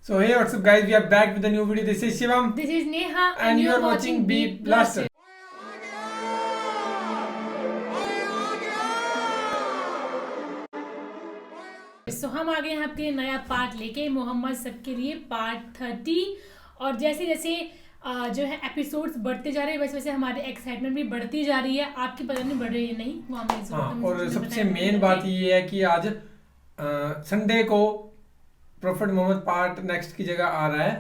So hey, what's up guys, we are back with a new video. This is Shivam. This is Neha And you are watching Beat Blaster. So हम आ गए हैं आपके नया part लेके मोहम्मद सब के लिए पार्ट 30। और जैसे जैसे जो है एपिसोड्स बढ़ते जा रहे हैं वैसे वैसे हमारी एक्साइटमेंट भी बढ़ती जा रही है। आपकी पता नहीं बढ़ रही है नहीं वो हमें और सबसे मेन बात ये है कि आज संडे को प्रॉफिट मोहम्मद पार्ट नेक्स्ट की जगह आ रहा है।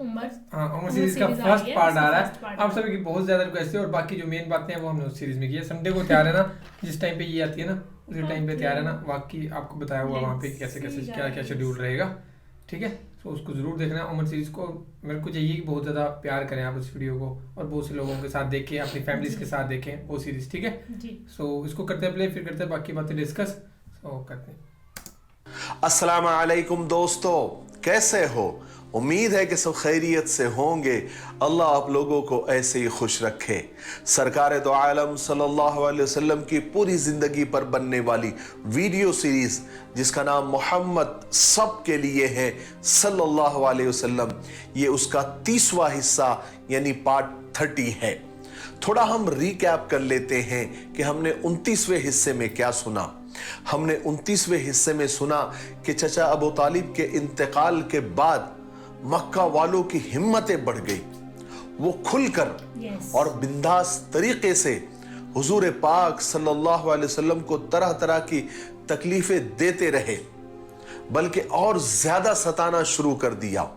उमर सीरीज का फर्स्ट पार्ट आ रहा है। आप सभी की बहुत ज्यादा रिक्वेस्ट है और बाकी जो मेन बातें हैं वो हमने उस सीरीज में की है। संडे को तैयार है ना, जिस टाइम पे ये आती है ना उसी टाइम पे तैयार है ना। बाकी आपको बताया हुआ वहाँ पे कैसे कैसे क्या क्या शेड्यूल रहेगा, ठीक है। तो उसको जरूर देखना है उमर सीरीज को। मेरे को चाहिए कि बहुत ज्यादा प्यार करें आप उस वीडियो को और बहुत से लोगों के साथ देखें, अपनी फैमिलीज के साथ देखें वो सीरीज, ठीक है। सो इसको करते हैं प्ले, फिर करते हैं बाकी बातें डिस्कस। सो करते हैं। अस्सलाम वालेकुम दोस्तों, कैसे हो? उम्मीद है कि सब खैरियत से होंगे। अल्लाह आप लोगों को ऐसे ही खुश रखे। सरकार दो आलम सल्लल्लाहु अलैहि वसल्लम की पूरी जिंदगी पर बनने वाली वीडियो सीरीज जिसका नाम मोहम्मद सब के लिए है सल्लल्लाहु अलैहि वसल्लम, ये उसका 30वां हिस्सा यानी पार्ट 30 है। थोड़ा हम रिकैप कर लेते हैं कि हमने 29वें हिस्से में क्या सुना। हमने 29वें हिस्से में सुना कि चचा अबू तालिब के इंतकाल के बाद मक्का वालों की हिम्मतें बढ़ गई। वो खुलकर और बिंदास तरीके से हुजूर पाक सल्लल्लाहु अलैहि वसल्लम को तरह तरह की तकलीफें देते रहे, बल्कि और ज्यादा सताना शुरू कर दिया।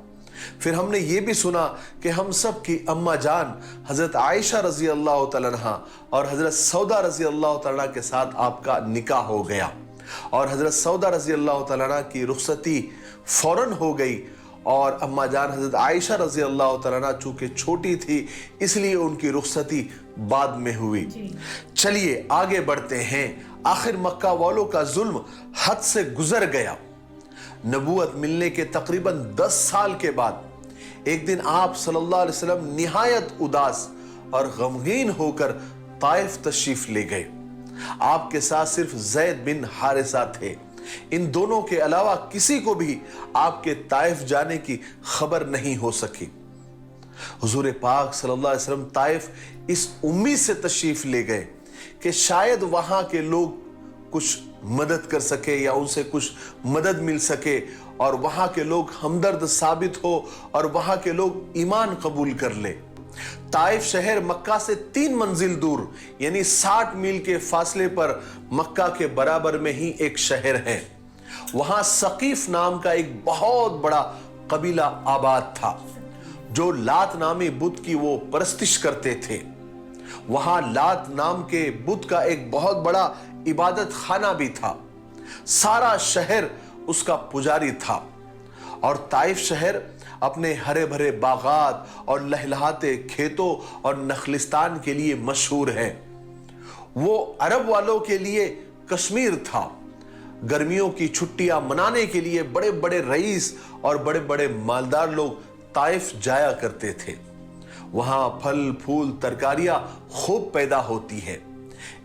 फिर हमने ये भी सुना कि हम सब की अम्मा जान हजरत आयशा रजी अल्लाह तआला अन्हा और हजरत सौदा रजी अल्लाह तआला के साथ आपका निकाह हो गया और हजरत सौदा रजी अल्लाह तआला की रुखसती फौरन हो गई और अम्मा जान हजरत आयशा रजी अल्लाह तआला चूंकि छोटी थी इसलिए उनकी रुखसती बाद में हुई। चलिए आगे बढ़ते हैं। आखिर मक्का वालों का जुल्म हद से गुजर गया। नबूवत मिलने के तकरीबन 10 साल के बाद एक दिन आप सल्लल्लाहु अलैहि वसल्लम निहायत उदास और गमगीन होकर ताइफ तशरीफ ले गए। आपके साथ सिर्फ ज़ैद बिन हारिसा थे। इन दोनों के अलावा किसी को भी आपके ताइफ जाने की खबर नहीं हो सकी। हुजूर पाक सल्लल्लाहु अलैहि वसल्लम ताइफ इस उम्मीद से तशरीफ ले गए कि शायद वहां के लोग कुछ मदद कर सके या उनसे कुछ मदद मिल सके और वहां के लोग हमदर्द साबित हो और वहां के लोग ईमान कबूल कर ले। ताइफ शहर मक्का से 3 मंजिल दूर यानी 60 मील के फासले पर मक्का के बराबर में ही एक शहर है। वहां सकीफ नाम का एक बहुत बड़ा कबीला आबाद था जो लात नामी बुत की वो परस्तिश करते थे। वहां लात नाम के बुत का एक बहुत बड़ा इबादत खाना भी था। सारा शहर उसका पुजारी था और ताइफ शहर अपने हरे भरे बागात और लहलहाते खेतों और नखलिस्तान के लिए मशहूर है। वो अरब वालों के लिए कश्मीर था। गर्मियों की छुट्टियां मनाने के लिए बड़े बड़े रईस और बड़े बड़े मालदार लोग ताइफ जाया करते थे। वहां फल फूल तरकारियां खूब पैदा होती है।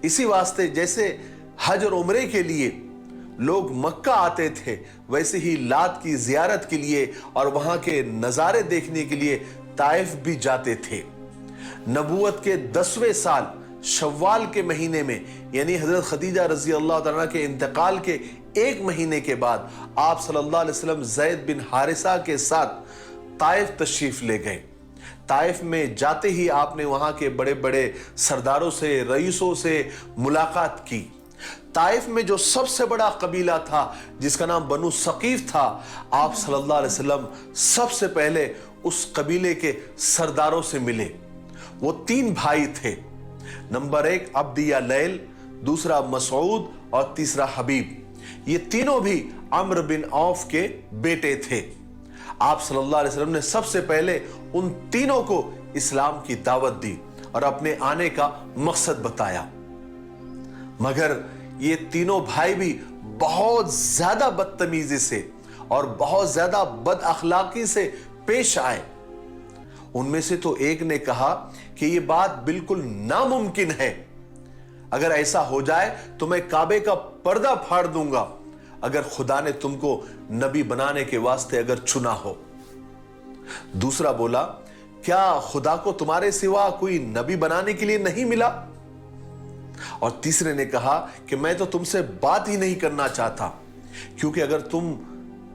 इसी वास्ते जैसे हज और उम्रे के लिए लोग मक्का आते थे वैसे ही लात की जियारत के लिए और वहां के नजारे देखने के लिए ताइफ भी जाते थे। नबूवत के 10वें साल शव्वाल के महीने में यानी हजरत खदीजा रजी अल्लाह तआला के इंतकाल के 1 महीने के बाद आप सल्लल्लाहु अलैहि वसल्लम ज़ैद बिन हारिसा के साथ ताइफ तशरीफ ले गए। ताइफ में जाते ही आपने वहां के बड़े बड़े सरदारों से रईसों से मुलाकात की। ताइफ में जो सबसे बड़ा कबीला था जिसका नाम बनु सकीफ था, आप सल्लल्लाहु अलैहि वसल्लम सबसे पहले उस कबीले के सरदारों से मिले। वो 3 भाई थे। नंबर 1 अब्दिया लैल, दूसरा मसऊद और तीसरा हबीब। ये तीनों भी अम्र बिन औफ के बेटे थे। आप सल्लल्लाहु अलैहि वसल्लम ने सबसे पहले उन तीनों को इस्लाम की दावत दी और अपने आने का मकसद बताया। मगर ये तीनों भाई भी बहुत ज्यादा बदतमीजी से और बहुत ज्यादा बद अखलाकी से पेश आए। उनमें से तो एक ने कहा कि ये बात बिल्कुल नामुमकिन है। अगर ऐसा हो जाए तो मैं काबे का पर्दा फाड़ दूंगा। अगर खुदा ने तुमको नबी बनाने के वास्ते अगर चुना हो। दूसरा बोला, क्या खुदा को तुम्हारे सिवा कोई नबी बनाने के लिए नहीं मिला? और तीसरे ने कहा कि मैं तो तुमसे बात ही नहीं करना चाहता, क्योंकि अगर तुम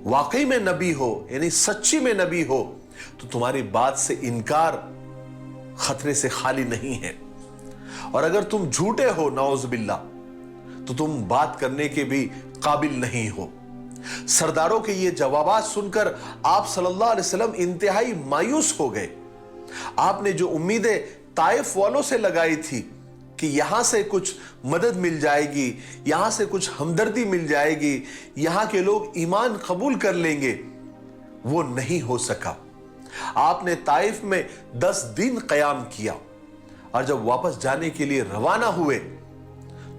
वाकई में नबी हो, यानी सच्ची में नबी हो, तो तुम्हारी बात से इनकार खतरे से खाली नहीं है, और अगर तुम झूठे हो नौज़ुबिल्ला तो तुम बात करने के भी काबिल नहीं हो। सरदारों के ये जवाबात सुनकर आप सल्लल्लाहु अलैहि वसल्लम इंतहाई मायूस हो गए। आपने जो उम्मीदें ताइफ वालों से लगाई थी कि यहां से कुछ मदद मिल जाएगी, यहां से कुछ हमदर्दी मिल जाएगी, यहां के लोग ईमान कबूल कर लेंगे, वो नहीं हो सका। आपने ताइफ में 10 दिन कयाम किया, और जब वापस जाने के लिए रवाना हुए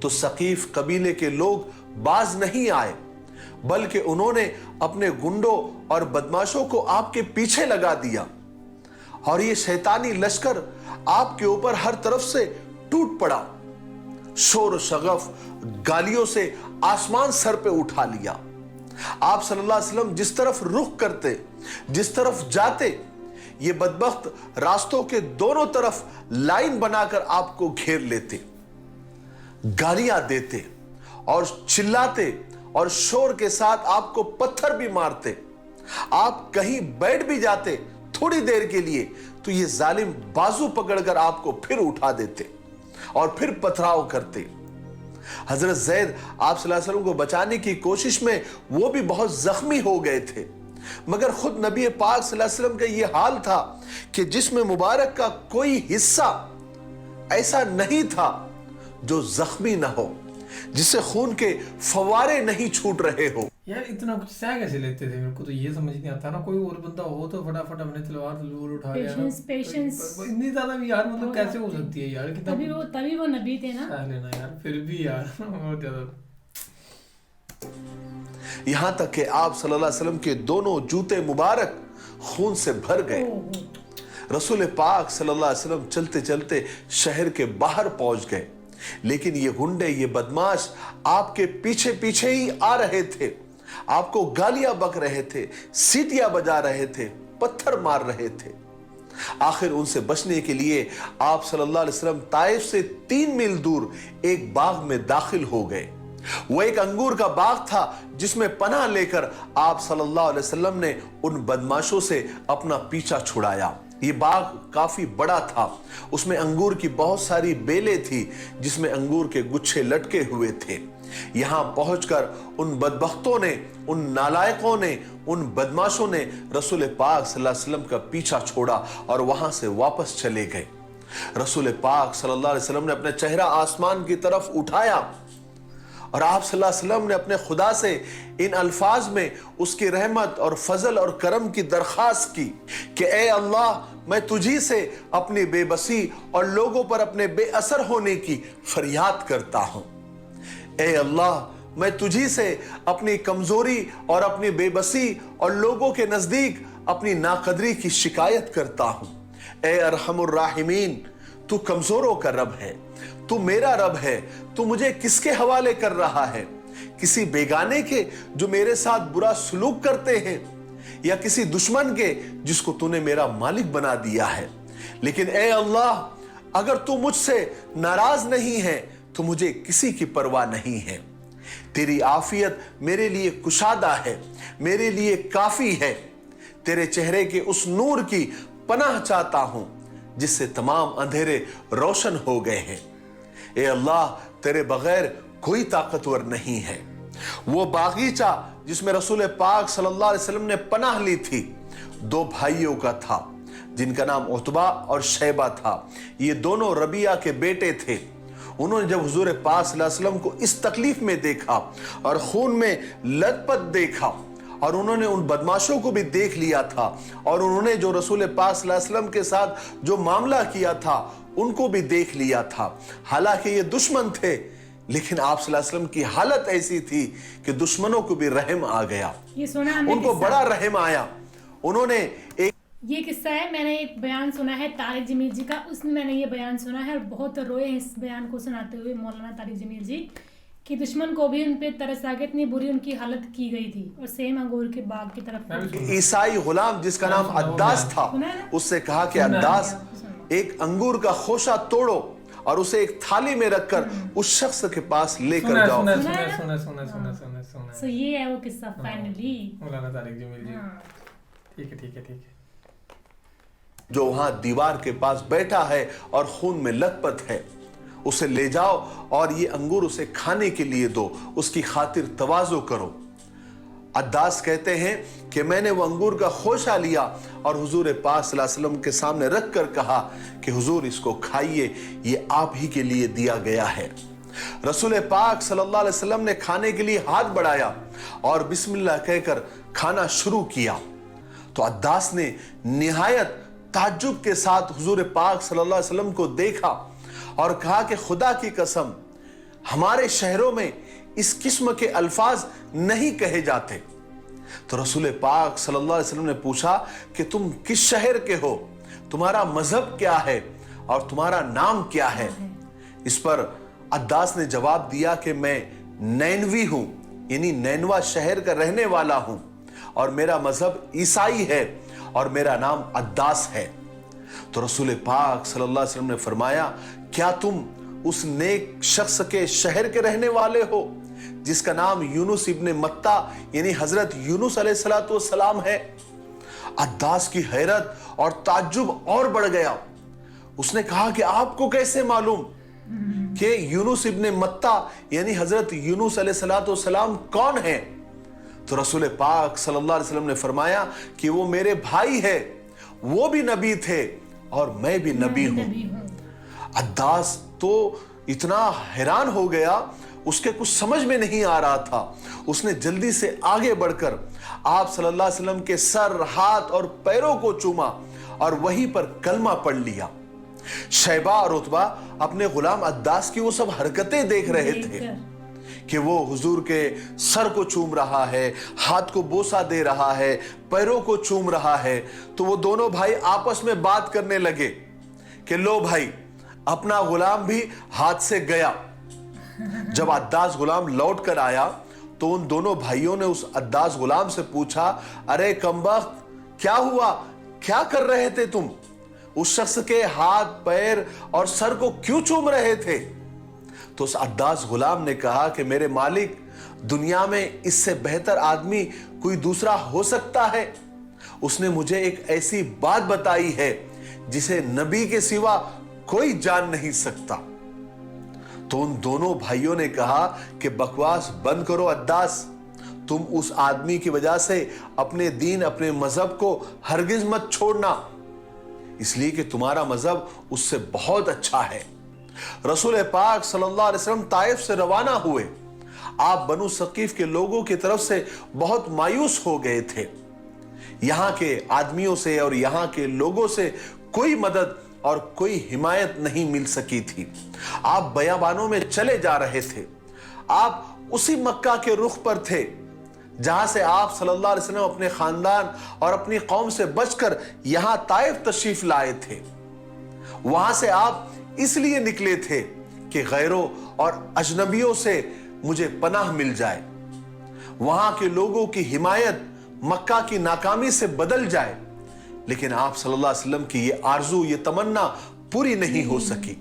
तो सकीफ कबीले के लोग बाज नहीं आए, बल्कि उन्होंने अपने गुंडों और बदमाशों को आपके पीछे लगा दिया, और ये शैतानी लश्कर आपके ऊपर हर तरफ से टूट पड़ा। शोर शगफ गालियों से आसमान सर पे उठा लिया। आप सल्लल्लाहु अलैहि वसल्लम जिस तरफ रुख करते, जिस तरफ जाते, ये बदबख्त रास्तों के दोनों तरफ लाइन बनाकर आपको घेर लेते, गालियां देते और चिल्लाते और शोर के साथ आपको पत्थर भी मारते। आप कहीं बैठ भी जाते थोड़ी देर के लिए तो ये जालिम बाजू पकड़कर आपको फिर उठा देते और फिर पथराव करते। हजरत ज़ैद आप सल्लल्लाहु अलैहि वसल्लम को बचाने की कोशिश में वो भी बहुत जख्मी हो गए थे, मगर खुद नबी पाक सल्लल्लाहु अलैहि वसल्लम का ये हाल था कि जिस्म मुबारक का कोई हिस्सा ऐसा नहीं था जो जख्मी ना हो, जिससे खून के फवारे नहीं छूट रहे हो। यार इतना कुछ सह कैसे लेते थे? मेरे को तो ये समझ नहीं आता ना, कोई और बंदा हो तो फटाफट हमने तलवार उठा लिया ना। पेशेंस इतनी ज्यादा भी यार, मतलब कैसे हो सकती है यार? कितना तभी वो नबी थे ना। सह लेना यार, फिर भी यार बहुत ज्यादा। यहां तक कि आप सल्लल्लाहु अलैहि वसल्लम के दोनों जूते मुबारक खून से भर गए। रसूल पाक सल्लल्लाहु अलैहि वसल्लम चलते चलते शहर के बाहर पहुंच गए, लेकिन ये गुंडे, ये बदमाश आपके पीछे पीछे ही आ रहे थे, आपको गालियां बक रहे थे, सीटियां बजा रहे थे, पत्थर मार रहे थे। आखिर उनसे बचने के लिए आप सल्लल्लाहु अलैहि वसल्लम ताइफ से 3 मील दूर एक बाग में दाखिल हो गए। वो एक अंगूर का बाग था जिसमें पनाह लेकर आप सल्लल्लाहु अलैहि वसल्लम ने उन बदमाशों से अपना पीछा छुड़ाया। ये बाग काफी बड़ा था, उसमें अंगूर की बहुत सारी बेलें थी जिसमें अंगूर के गुच्छे लटके हुए थे। यहां पहुंचकर उन बदबख्तों ने, उन नालायकों ने, उन बदमाशों ने रसूल पाक सल्लल्लाहु अलैहि वसल्लम का पीछा छोड़ा और वहां से वापस चले गए। रसूल पाक सल्लल्लाहु अलैहि वसल्लम ने अपना चेहरा आसमान की तरफ उठाया और आप सल्लल्लाहु अलैहि वसल्लम ने अपने खुदा से इन अल्फाज में उसकी रहमत और फजल और करम की दरख्वास्त की कि ए अल्लाह, मैं तुझी से अपनी बेबसी और लोगों पर अपने बेअसर होने की फरियाद करता हूं। ए अल्लाह, मैं तुझी से अपनी कमजोरी और अपनी बेबसी और लोगों के नजदीक अपनी नाकदरी की शिकायत करता हूं। ए अरहमुर राहिमीन, तू कमजोरों का रब है, तू मेरा रब है, तू मुझे किसके हवाले कर रहा है? किसी बेगाने के जो मेरे साथ बुरा सलूक करते हैं, या किसी दुश्मन के जिसको तूने मेरा मालिक बना दिया है? लेकिन ए अल्लाह, अगर तू मुझसे नाराज नहीं है तो मुझे किसी की परवाह नहीं है। तेरी आफियत मेरे लिए कुशादा है, मेरे लिए काफी है। तेरे चेहरे के उस नूर की पनाह चाहता हूं जिससे तमाम अंधेरे रोशन हो गए हैं। ए अल्लाह, तेरे बगैर कोई ताकतवर नहीं है। वो बागीचा जिसमें रसूल पाक सल्लल्लाहु अलैहि वसल्लम ने पनाह ली थी, 2 भाइयों का था जिनका नाम उतबा और शैबा था। ये दोनों रबिया के बेटे थे। उन्होंने जब हुजूर पाक सल्लल्लाहु अलैहि वसल्लम को इस तकलीफ में देखा और खून में लथपथ देखा, और उन्होंने उन बदमाशों को भी देख लिया था, और उन्होंने जो रसूल पाक सल्लल्लाहु अलैहि वसल्लम के साथ जो मामला किया था उनको भी देख लिया था। हालांकि ये दुश्मन थे, लेकिन आप सल्लल्लाहु अलैहि वसल्लम की हालत ऐसी थी कि दुश्मनों को भी रहम आ गया, ये सुना उनको बड़ा रहम आया। उन्होंने एक ये किस्सा है, मैंने एक बयान सुना है तारिक जमील जी का, उसमें मैंने ये बयान सुना है और बहुत रोए हैं इस बयान को सुनाते हुए मौलाना तारिक जमील जी, कि दुश्मन को भी उन पे तरस आ गया, इतनी बुरी उनकी हालत की गई थी, और सेम अंगूर के बाग की तरफ। ईसाई गुलाम जिसका नाम अद्दास था, उससे कहा कि अद्दास एक अंगूर का खोशा तोड़ो और उसे एक थाली में रखकर उस शख्स के पास लेकर जाओ। सुना। सो ये है वो किस्सा फाइनली। मौलाना तारिक जमील जी, ठीक है। जो वहां दीवार के पास बैठा है और खून में लथपथ है, उसे ले जाओ और ये अंगूर उसे खाने के लिए दो, उसकी खातिर तवाज़ो करो। अद्दास कहते हैं कि मैंने वो अंगूर का खोशा लिया और हुजूर पाक सल्लल्लाहु अलैहि वसल्लम के सामने रख कर कहा कि हुजूर इसको खाइए, ये आप ही के लिए दिया गया है। रसूल पाक सल्लल्लाहु अलैहि वसल्लम ने खाने के लिए हाथ बढ़ाया और बिस्मिल्लाह कहकर खाना शुरू किया तो अद्दास ने निहायत ताज्जुब के साथ हुजूर पाक सल्लल्लाहु अलैहि वसल्लम को देखा और कहा कि खुदा की कसम, हमारे शहरों में इस किस्म के अल्फाज नहीं कहे जाते। तो रसूल पाक सल्लल्लाहु अलैहि वसल्लम ने पूछा कि तुम किस शहर के हो, तुम्हारा मजहब क्या है और तुम्हारा नाम क्या है? इस पर अद्दास ने जवाब दिया कि मैं नैनवी हूं, यानी नैनवा शहर का रहने वाला हूं, और मेरा मजहब ईसाई है और मेरा नाम अद्दास है। तो रसूल पाक सल्लल्लाहु अलैहि वसल्लम ने फरमाया, क्या तुम उस नेक शख्स के शहर के रहने वाले हो जिसका नाम यूनुस इब्ने मत्ता यानी हजरत यूनुस अलैहिस्सलातु वस्सलाम है? अद्दास की हैरत और ताज्जुब और बढ़ गया। उसने कहा कि आपको कैसे मालूम कि यूनुस इब्ने मत्ता यानी हजरत यूनुस अलैहिस्सलातु वस्सलाम कौन है? तो रसूल पाक सल्लल्लाहु अलैहि वसल्लम ने फरमाया कि वो मेरे भाई है, वो भी नबी थे और मैं भी नबी हूं। अद्दास तो इतना हैरान हो गया, उसके कुछ समझ में नहीं आ रहा था। उसने जल्दी से आगे बढ़कर आप सल्लल्लाहु अलैहि वसल्लम के सर, हाथ और पैरों को चूमा और वहीं पर कलमा पढ़ लिया। शैबा और उतबा अपने गुलाम अद्दास की वो सब हरकतें देख रहे थे कि वो हुजूर के सर को चूम रहा है, हाथ को बोसा दे रहा है, पैरों को चूम रहा है। तो वो दोनों भाई आपस में बात करने लगे कि लो भाई, अपना गुलाम भी हाथ से गया। जब अद्दास गुलाम लौट कर आया तो उन दोनों भाइयों ने उस अद्दास गुलाम से पूछा, अरे कमबख्त, क्या हुआ, क्या कर रहे थे तुम? उस शख्स के हाथ, पैर और सर को क्यों चूम रहे थे? तो उस अद्दास गुलाम ने कहा कि मेरे मालिक, दुनिया में इससे बेहतर आदमी कोई दूसरा हो सकता है? उसने मुझे एक ऐसी बात बताई है जिसे नबी के सिवा कोई जान नहीं सकता। तो उन दोनों भाइयों ने कहा कि बकवास बंद करो अद्दास, तुम उस आदमी की वजह से अपने दीन, अपने मजहब को हरगिज मत छोड़ना, इसलिए कि तुम्हारा मजहब उससे बहुत अच्छा है। रसूल पाक सल्लल्लाहु अलैहि वसल्लम ताइफ से रवाना हुए। आप बनु सकीफ के लोगों की तरफ से बहुत मायूस हो गए थे। यहां के आदमियों से और यहां के लोगों से कोई मदद और कोई हिमायत नहीं मिल सकी थी। आप बयाबानों में चले जा रहे थे। आप उसी मक्का के रुख पर थे जहां से आप सल्लल्लाहु अलैहि वसल्लम अपने खानदान और अपनी कौम से बचकर यहां ताइफ तशरीफ लाए थे। वहां से आप इसलिए निकले थे कि गैरों और अजनबियों से मुझे पनाह मिल जाए, वहां के लोगों की हिमायत मक्का की नाकामी से बदल जाए। लेकिन आप सल्लल्लाहु अलैहि वसल्लम की ये आरजू, ये तमन्ना पूरी नहीं हो सकी।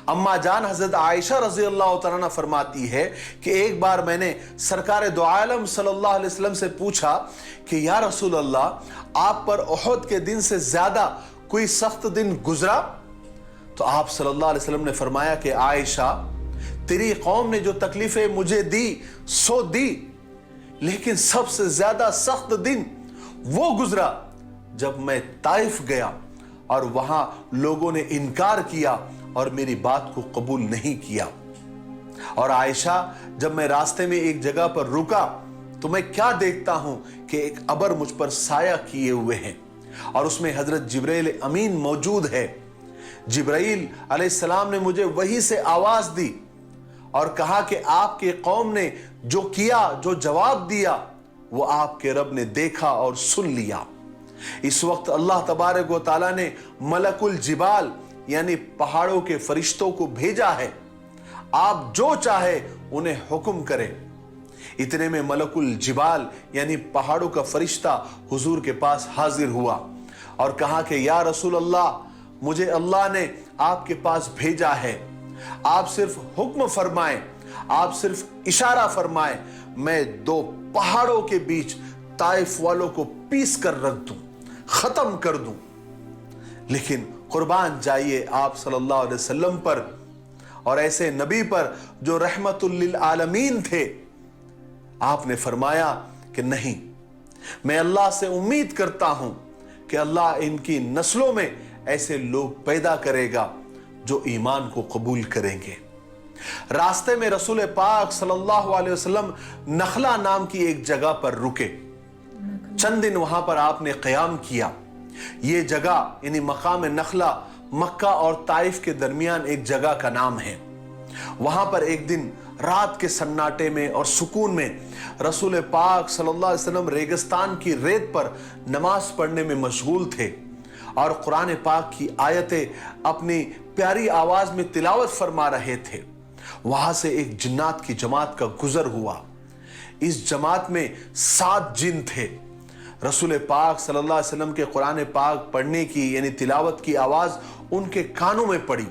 अम्मा जान हजरत आयशा रजी अल्लाह तआला अन्हा फरमाती है कि एक बार मैंने सरकार दो आलम सल्लल्लाहु अलैहि वसल्लम से पूछा कि या रसूल अल्लाह, आप पर उहद के दिन से ज्यादा कोई सख्त दिन गुजरा? तो आप सल्लल्लाहु अलैहि वसल्लम ने फरमाया कि आयशा, तेरी कौम ने जो तकलीफें मुझे दी सो दी, लेकिन सबसे ज्यादा सख्त दिन वो गुजरा जब मैं ताइफ गया और वहां लोगों ने इनकार किया और मेरी बात को कबूल नहीं किया। और आयशा, जब मैं रास्ते में एक जगह पर रुका तो मैं क्या देखता हूं कि एक अबर मुझ पर साया किए हुए हैं और उसमें हजरत जिब्राइल अमीन मौजूद है। जिब्राइल अलैहिस्सलाम ने मुझे वही से आवाज दी और कहा कि आपके कौम ने जो किया, जो जवाब दिया, वो आपके रब ने देखा और सुन लिया। इस वक्त अल्लाह तबारक व तआला ने मलकुल जिबाल यानी पहाड़ों के फरिश्तों को भेजा है। आप जो चाहे उन्हें हुक्म करें। इतने में मलकुल जिबाल यानी पहाड़ों का फरिश्ता हुजूर के पास हाजिर हुआ और कहा कि या रसूल अल्लाह, मुझे अल्लाह ने आपके पास भेजा है, आप सिर्फ हुक्म फरमाएं, आप सिर्फ इशारा फरमाएं, मैं दो पहाड़ों के बीच ताइफ वालों को पीस कर रख दूं, खत्म कर दूं। लेकिन कुर्बान जाइए आप सल्लल्लाहु अलैहि वसल्लम पर और ऐसे नबी पर जो रहमतुल लिल आलमीन थे। आपने फरमाया कि नहीं, मैं अल्लाह से उम्मीद करता हूं कि अल्लाह इनकी नस्लों में ऐसे लोग पैदा करेगा जो ईमान को कबूल करेंगे। रास्ते में रसूल पाक सल्लल्लाहु अलैहि वसल्लम नखला नाम की एक जगह पर रुके। चंद दिन वहां पर आपने क़याम किया। ये जगह यानी मकाम नखला मक्का और ताइफ के दरमियान एक जगह का नाम है। वहां पर एक दिन रात के सन्नाटे में और सुकून में रसूल पाक सल्लल्लाहु अलैहि वसल्लम रेगिस्तान की रेत पर नमाज पढ़ने में मशगूल थे और कुरान पाक की आयतें अपनी प्यारी आवाज में तिलावत फरमा रहे थे। वहां से एक जिन्नात की जमात का गुजर हुआ। इस जमात में 7 जिन थे। रसूल पाक सल्लल्लाहु अलैहि वसल्लम के कुरान पाक पढ़ने की यानी तिलावत की आवाज उनके कानों में पड़ी।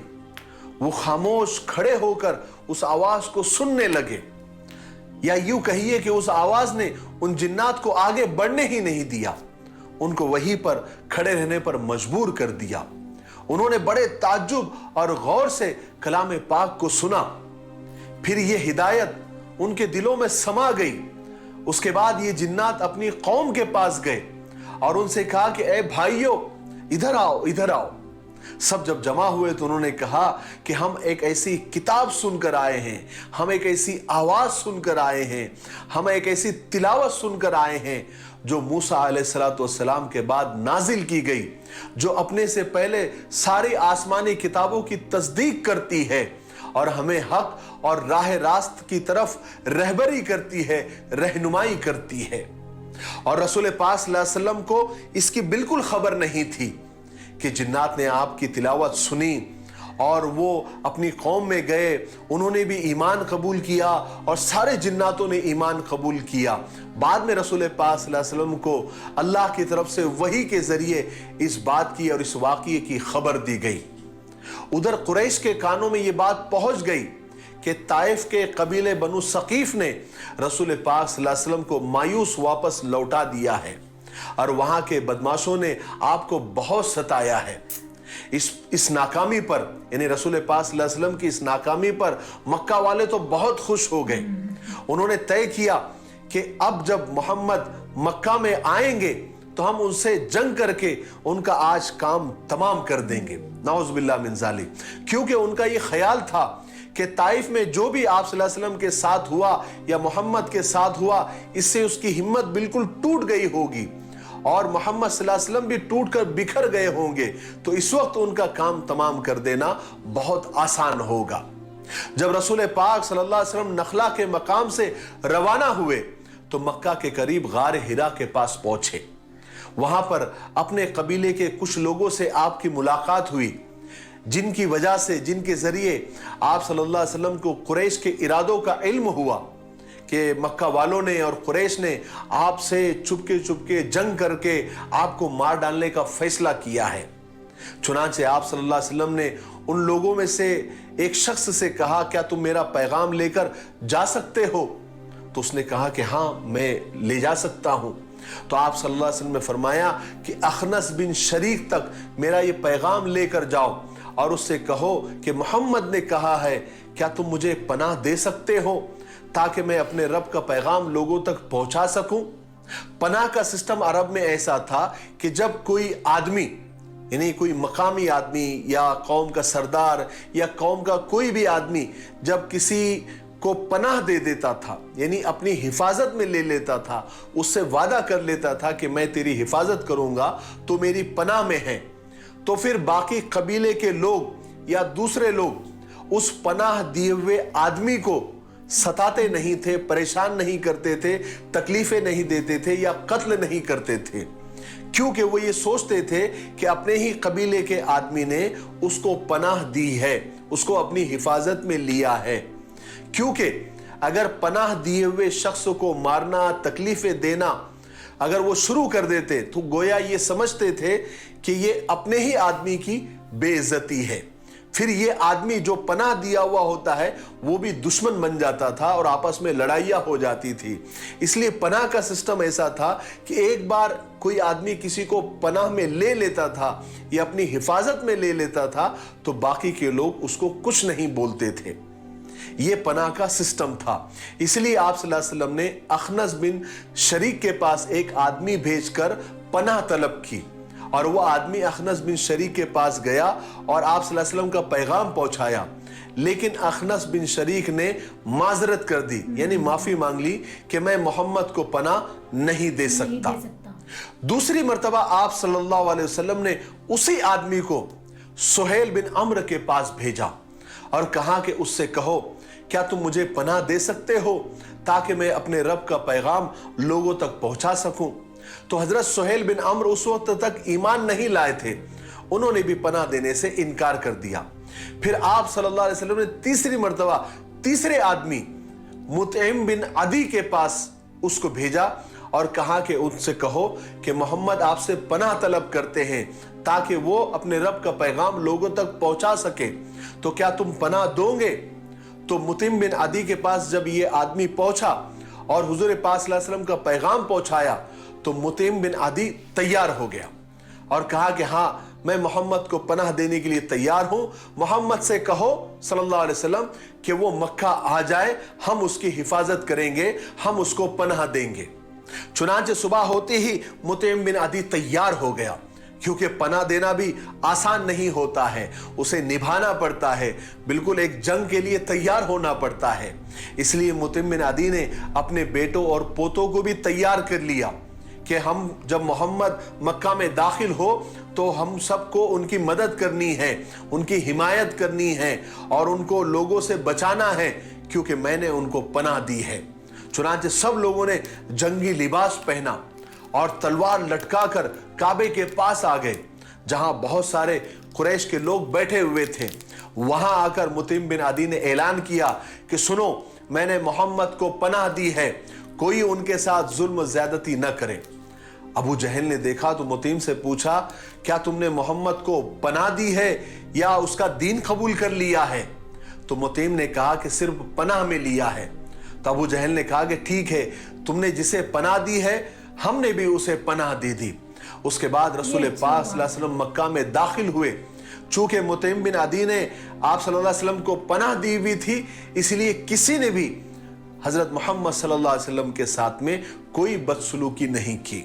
वो खामोश खड़े होकर उस आवाज को सुनने लगे, या यूं कहिए कि उस आवाज ने उन जिन्नात को आगे बढ़ने ही नहीं दिया, उनको वहीं पर खड़े रहने पर मजबूर कर दिया। उन्होंने बड़े ताज्जुब और गौर से कलाम पाक को सुना। फिर ये हिदायत उनके दिलों में समा गई। उसके बाद ये जिन्नात अपनी कौम के पास गए और उनसे कहा कि ए भाइयों, इधर आओ, इधर आओ। सब जब जमा हुए तो उन्होंने कहा कि हम एक ऐसी किताब सुनकर आए हैं, हम एक ऐसी आवाज सुनकर आए हैं, हम एक ऐसी तिलावत सुनकर आए हैं जो मूसा अलैहिस्सलाम के बाद नाजिल की गई, जो अपने से पहले सारी आसमानी किताबों की तस्दीक करती है और हमें हक और राह रास्त की तरफ रहबरी करती है, रहनुमाई करती है। और रसूल पाक सल्लल्लाहु अलैहि वसल्लम को इसकी बिल्कुल खबर नहीं थी कि जिन्नात ने आपकी तिलावत सुनी और वो अपनी कौम में गए, उन्होंने भी ईमान कबूल किया और सारे जिन्नातों ने ईमान कबूल किया। बाद में रसूल पाक सल्लल्लाहु अलैहि वसल्लम को अल्लाह की तरफ से वही के जरिए इस बात की और इस वाक़ये की खबर दी गई। उधर कुरैश के कानों में ये बात पहुंच गई कि ताइफ के कबीले बनु सकीफ ने रसूल पाक सल्लल्लाहु अलैहि वसल्लम को मायूस वापस लौटा दिया है और वहां के बदमाशों ने आपको बहुत सताया है। इस नाकामी पर यानी रसूल पाक सल्लल्लाहु अलैहि वसल्लम की इस नाकामी पर मक्का वाले तो बहुत खुश हो गए। उन्होंने तय किया कि अब जब मोहम्मद मक्का में आएंगे तो हम उनसे जंग करके उनका आज काम तमाम कर देंगे। नाउज़ बिल्लाह मिन ज़ालिक। क्योंकि उनका ये ख्याल था कि ताइफ में जो भी आप सल्लल्लाहु अलैहि वसल्लम के साथ हुआ या मोहम्मद के साथ हुआ, इससे उसकी हिम्मत बिल्कुल टूट गई होगी और मोहम्मद सल्लल्लाहु अलैहि वसल्लम भी टूटकर बिखर गए होंगे, तो इस वक्त उनका काम तमाम कर देना बहुत आसान होगा। जब रसूल पाक सल्लल्लाहु अलैहि वसल्लम नखला के मकाम से रवाना हुए तो मक्का के करीब गार हिरा के पास पहुंचे। वहां पर अपने कबीले के कुछ लोगों से आपकी मुलाकात हुई, जिनकी वजह से, जिनके जरिए आप सल्लल्लाहु अलैहि वसल्लम को कुरैश के इरादों का इल्म हुआ कि मक्का वालों ने और कुरैश ने आपसे चुपके चुपके जंग करके आपको मार डालने का फैसला किया है। चुनांचे आप सल्लल्लाहु अलैहि वसल्लम ने उन लोगों में से एक शख्स से कहा, क्या तुम मेरा पैगाम लेकर जा सकते हो? तो उसने कहा कि हाँ, मैं ले जा सकता हूं। तो आप सल्लल्लाहु अलैहि वसल्लम ने फरमाया कि अखनस बिन शरीक तक मेरा ये पैगाम लेकर जाओ और उससे कहो कि मोहम्मद ने कहा है, क्या तुम मुझे पनाह दे सकते हो ताकि मैं अपने रब का पैगाम लोगों तक पहुंचा सकूं। पनाह का सिस्टम अरब में ऐसा था कि जब कोई आदमी यानी कोई मकामी आदमी या कौम का सरदार या कौम का कोई भी आदमी जब किसी को पनाह दे देता था यानी अपनी हिफाजत में ले लेता था, उससे वादा कर लेता था कि मैं तेरी हिफाजत करूंगा, तो मेरी पनाह में है, तो फिर बाकी कबीले के लोग या दूसरे लोग उस पनाह दिए हुए आदमी को सताते नहीं थे, परेशान नहीं करते थे, तकलीफें नहीं देते थे या कत्ल नहीं करते थे, क्योंकि वो ये सोचते थे कि अपने ही कबीले के आदमी ने उसको पनाह दी है, उसको अपनी हिफाजत में लिया है, क्योंकि अगर पनाह दिए हुए शख्स को मारना, तकलीफें देना अगर वो शुरू कर देते तो गोया ये समझते थे कि ये अपने ही आदमी की बेइज्जती है। फिर ये आदमी जो पनाह दिया हुआ होता है वो भी दुश्मन बन जाता था और आपस में लड़ाइयाँ हो जाती थी। इसलिए पनाह का सिस्टम ऐसा था कि एक बार कोई आदमी किसी को पनाह में ले लेता था या अपनी हिफाजत में ले लेता था तो बाकी के लोग उसको कुछ नहीं बोलते थे। ये पनाह का सिस्टम था। इसलिए आप सल्लल्लाहु अलैहि वसल्लम ने अखनस बिन शरीक के पास एक आदमी भेजकर पनाह तलब की और वो आदमी अखनस बिन शरीक के पास गया और आप सल्लल्लाहु अलैहि वसल्लम का पैगाम पहुंचाया, लेकिन अखनस बिन शरीक ने माजरत कर दी, यानी माफी मांग ली कि मैं मोहम्मद को पनाह नहीं दे सकता। दूसरी मर्तबा आप सल्लल्लाहु अलैहि वसल्लम ने उसी आदमी को सुहेल बिन अम्र के पास भेजा और कहा कि उससे कहो क्या तुम मुझे पनाह दे सकते हो ताकि मैं अपने रब का पैगाम लोगों तक पहुंचा सकूं। तो हजरत सुहेल बिन अम्र उस वक्त तक ईमान नहीं लाए थे, उन्होंने भी पनाह देने से इनकार कर दिया। फिर आप सल्लल्लाहु अलैहि वसल्लम ने तीसरी मर्तबा तीसरे आदमी मुतइम बिन अदी के पास उसको भेजा और कहा कि उनसे कहो कि मोहम्मद आपसे पनाह तलब करते हैं ताकि वो अपने रब का पैगाम लोगों तक पहुंचा सके, तो क्या तुम पनाह दोगे? तो मुतइम बिन अदी के पास जब ये आदमी पहुंचा और हुजूर पाक सल्लल्लाहु अलैहि वसल्लम का पैगाम पहुंचाया तो मुतइम बिन अदी तैयार हो गया और कहा कि हाँ मैं मोहम्मद को पनाह देने के लिए तैयार हूं, मोहम्मद से कहो सल्लल्लाहु अलैहि वसल्लम कि वो मक्का आ जाए, हम उसकी हिफाजत करेंगे, हम उसको पनाह देंगे। चुनांचे सुबह होते ही मुतइम बिन अदी तैयार हो गया, क्योंकि पनाह देना भी आसान नहीं होता है, उसे निभाना पड़ता है, बिल्कुल एक जंग के लिए तैयार होना पड़ता है। इसलिए मुतइम बिन अदी ने अपने बेटों और पोतों को भी तैयार कर लिया कि हम जब मोहम्मद मक्का में दाखिल हो तो हम सबको उनकी मदद करनी है, उनकी हिमायत करनी है और उनको लोगों से बचाना है, क्योंकि मैंने उनको पनाह दी है। चुनांचे सब लोगों ने जंगी लिबास पहना और तलवार लटकाकर काबे के पास आ गए, जहां बहुत सारे कुरैश के लोग बैठे हुए थे। वहां आकर मुतइम बिन अदी ने ऐलान किया कि सुनो, मैंने मोहम्मद को पनाह दी है, कोई उनके साथ जुल्म ज्यादती न करे। अबू जहल ने देखा तो मुतइम से पूछा, क्या तुमने मोहम्मद को पनाह दी है या उसका दीन कबूल कर लिया है? तो मुतइम ने कहा कि सिर्फ पनाह में लिया है। तो अबू जहल ने कहा कि ठीक है, तुमने जिसे पनाह दी है हमने भी उसे पनाह दे दी। उसके बाद रसूल पाक सल्लल्लाहु अलैहि वसल्लम मक्का में दाखिल हुए। चूंकि मुतइम बिन अदी ने आप सल्लल्लाहु अलैहि वसल्लम को पनाह दी हुई थी, इसलिए किसी ने भी हजरत मोहम्मद सल्लल्लाहु अलैहि वसल्लम के साथ में कोई बदसलूकी नहीं की।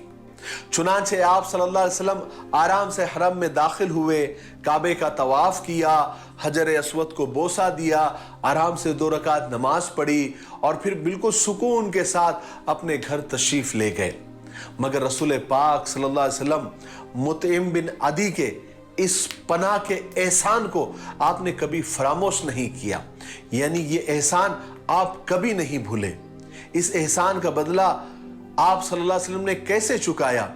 चुनांचे आप सल्लल्लाहु अलैहि वसल्लम आराम से हरम में दाखिल हुए, काबे का तवाफ किया, हजर अस्वद को बोसा दिया, आराम से 2 रकात नमाज पढ़ी और फिर बिल्कुल सुकून के साथ अपने घर तशरीफ ले गए। मगर रसूल पाक सल्लल्लाहु अलैहि वसल्लम मुतइम बिन अदी के इस पनाह के एहसान को आपने कभी फरामोश नहीं किया, यानी ये एहसान आप कभी नहीं भूले। इस एहसान का बदला आप सल्लल्लाहु अलैहि वसल्लम ने कैसे चुकाया,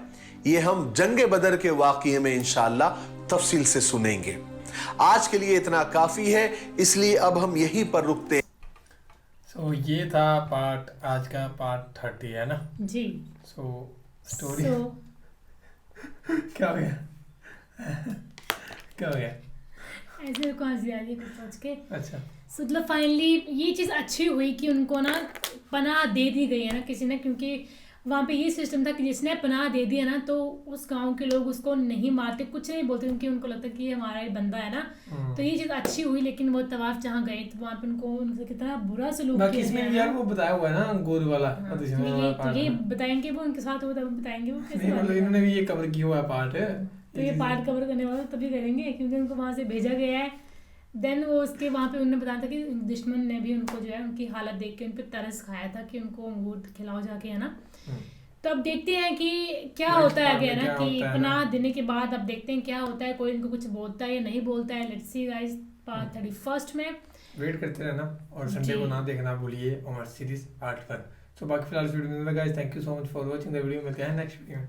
ये हम जंगे बदर के वाक़ये में इंशाअल्लाह तफसील से सुनेंगे। आज के लिए इतना काफी है, इसलिए अब हम यहीं पर रुकते हैं। सो ये था पार्ट, आज का पार्ट 30 है ना जी। सो स्टोरी क्या हो गया? क्या हो गया? ऐसे कौन सी आई कुछ सोच के। अच्छा, मतलब फाइनली ये चीज़ अच्छी हुई कि उनको ना पनाह दे दी गई है ना किसी ने, क्योंकि वहाँ पे ये सिस्टम था कि जिसने पनाह दे दिया ना तो उस गांव के लोग उसको नहीं मारते, कुछ नहीं बोलते, क्योंकि उनको लगता कि ये हमारा ही बंदा है ना। तो ये चीज़ अच्छी हुई। लेकिन वो तवाफ जहाँ गए तो वहाँ पे उनको उनसे कितना बुरा सलूक बाकी इसमें यार वो बताया हुआ है ना गोद वाला। तो ये बताएंगे वो उनके साथ होता है, बताएंगे वो कैसे। मतलब इन्होंने भी ये कवर किया हुआ है पार्ट है, तो ये पार्ट कवर करने वाले तभी करेंगे क्योंकि उनको वहाँ से भेजा गया है। देन वो उसके वहाँ पे उन्होंने बताया था कि दुश्मन ने भी उनको जो है उनकी हालत देख के उन पर तरस खाया था कि उनको अंगूर खिलाओ जाके, है ना। तो अब देखते हैं कि क्या होता है आगे, है ना, कि पनाह देने के बाद अब देखते हैं क्या होता है, कोई इनको कुछ बोलता है या नहीं बोलता है। लेट्स सी गाइस, पार्ट 31 में वेट करते रहना और संडे को ना देखना भूलिए उमर सीरीज पार्ट 1। तो बाकी फिलहाल वीडियो में guys, thank you so much for watching the video. मिलते हैं नेक्स्ट वीडियो में।